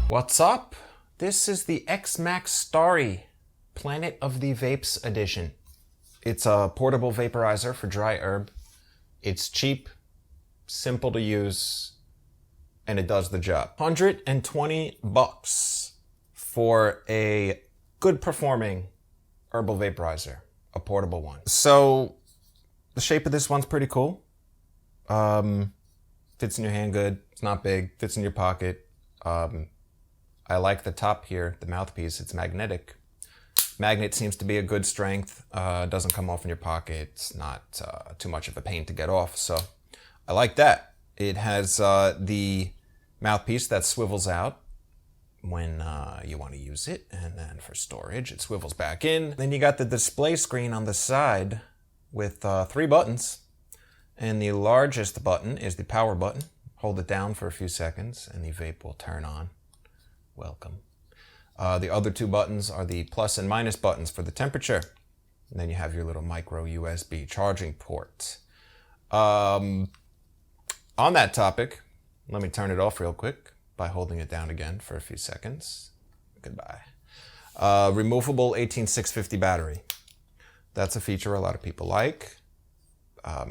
What's up? This is the X-MAX STARRY Planet of the Vapes edition. It's a portable vaporizer for dry herb. It's cheap, simple to use, and it does the job. $120 for a good performing herbal vaporizer, a portable one. So the shape of this one's pretty cool. Fits in your hand good. It's not big. Fits in your pocket. I like the top here, the mouthpiece. It's magnetic. Magnet seems to be a good strength. Doesn't come off in your pocket. It's not too much of a pain to get off. So I like that. It has the mouthpiece that swivels out when you want to use it. And then for storage, it swivels back in. Then you got the display screen on the side with 3 buttons. And the largest button is the power button. Hold it down for a few seconds and the vape will turn on. Welcome. The other 2 buttons are the plus and minus buttons for the temperature. And then you have your little micro USB charging port. On that topic, let me turn it off real quick by holding it down again for a few seconds. Goodbye. Removable 18650 battery. That's a feature a lot of people like. I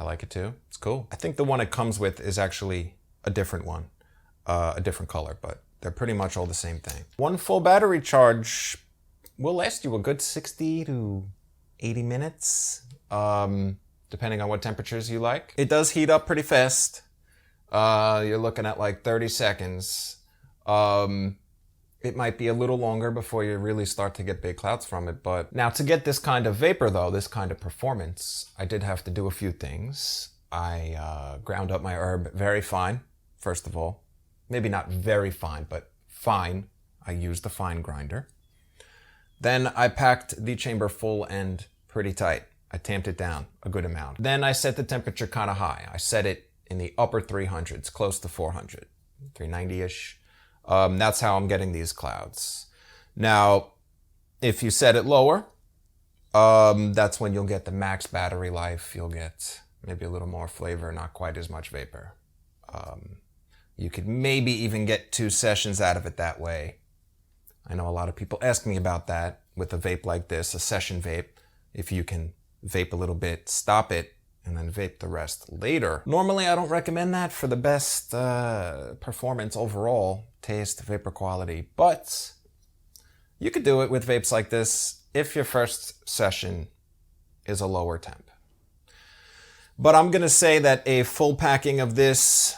like it too. It's cool. I think the one it comes with is actually a different one, a different color, but they're pretty much all the same thing. One full battery charge will last you a good 60 to 80 minutes, depending on what temperatures you like. It does heat up pretty fast. You're looking at like 30 seconds. It might be a little longer before you really start to get big clouds from it. But now to get this kind of vapor though, this kind of performance, I did have to do a few things. I ground up my herb very fine, first of all. Maybe not very fine, but fine. I used the fine grinder. Then I packed the chamber full and pretty tight. I tamped it down a good amount. Then I set the temperature kind of high. I set it in the upper 300s, close to 400, 390-ish. That's how I'm getting these clouds. Now, if you set it lower, that's when you'll get the max battery life. You'll get maybe a little more flavor, not quite as much vapor. You could maybe even get 2 sessions out of it that way. I know a lot of people ask me about that with a vape like this, a session vape. If you can vape a little bit, stop it, and then vape the rest later. Normally, I don't recommend that for the best performance overall, taste, vapor quality, but you could do it with vapes like this if your first session is a lower temp. But I'm gonna say that a full packing of this,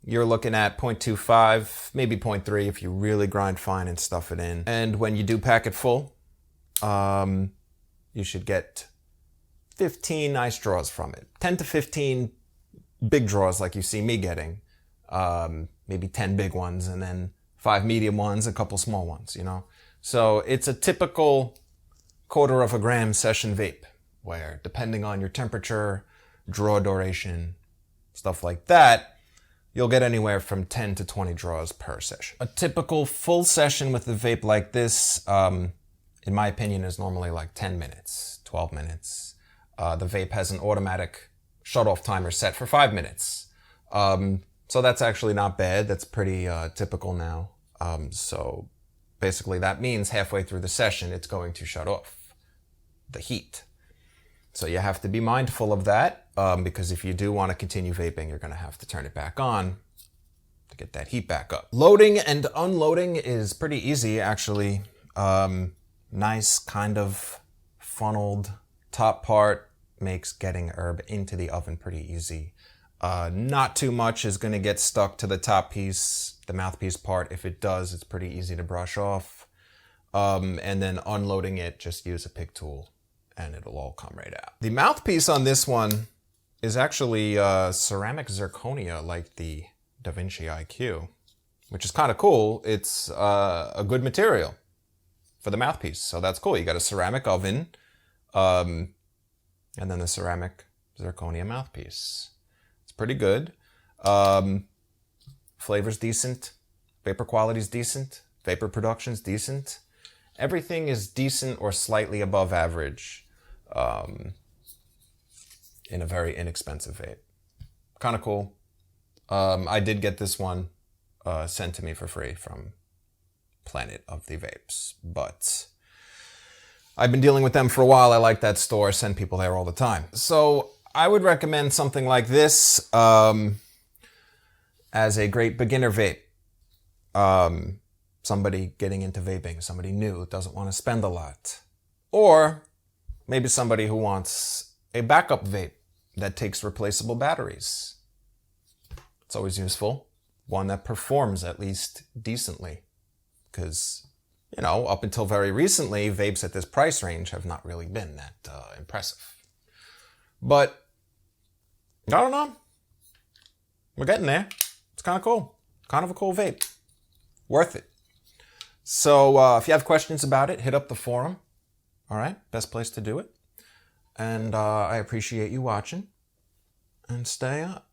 you're looking at 0.25, maybe 0.3 if you really grind fine and stuff it in. And when you do pack it full, you should get 15 nice draws from it. 10 to 15 big draws like you see me getting. Maybe 10 big ones and then 5 medium ones, a couple small ones, you know? So it's a typical 1/4 gram session vape where depending on your temperature, draw duration, stuff like that, you'll get anywhere from 10 to 20 draws per session. A typical full session with a vape like this, in my opinion, is normally like 10 minutes, 12 minutes. The vape has an automatic shut-off timer set for 5 minutes. So that's actually not bad. That's pretty typical now. So basically that means halfway through the session, it's going to shut off the heat. So you have to be mindful of that because if you do want to continue vaping, you're going to have to turn it back on to get that heat back up. Loading and unloading is pretty easy, actually. Nice kind of funneled top part makes getting herb into the oven pretty easy. Not too much is going to get stuck to the top piece, the mouthpiece part. If it does, it's pretty easy to brush off. And then unloading it, just use a pick tool and it'll all come right out. The mouthpiece on this one is actually ceramic zirconia like the DaVinci IQ, which is kind of cool. It's a good material for the mouthpiece, so that's cool. You got a ceramic oven and then the ceramic zirconia mouthpiece. Pretty good. Flavor's decent. Vapor quality's decent. Vapor production's decent. Everything is decent or slightly above average in a very inexpensive vape. Kind of cool. I did get this one sent to me for free from Planet of the Vapes. But I've been dealing with them for a while. I like that store. I send people there all the time. So I would recommend something like this as a great beginner vape. Somebody getting into vaping, somebody new, doesn't want to spend a lot. Or maybe somebody who wants a backup vape that takes replaceable batteries. It's always useful. One that performs at least decently. Because, you know, up until very recently, vapes at this price range have not really been that impressive. But, I don't know. We're getting there. It's kind of cool. Kind of a cool vape. Worth it. So, if you have questions about it, hit up the forum. All right? Best place to do it. And I appreciate you watching. And stay up.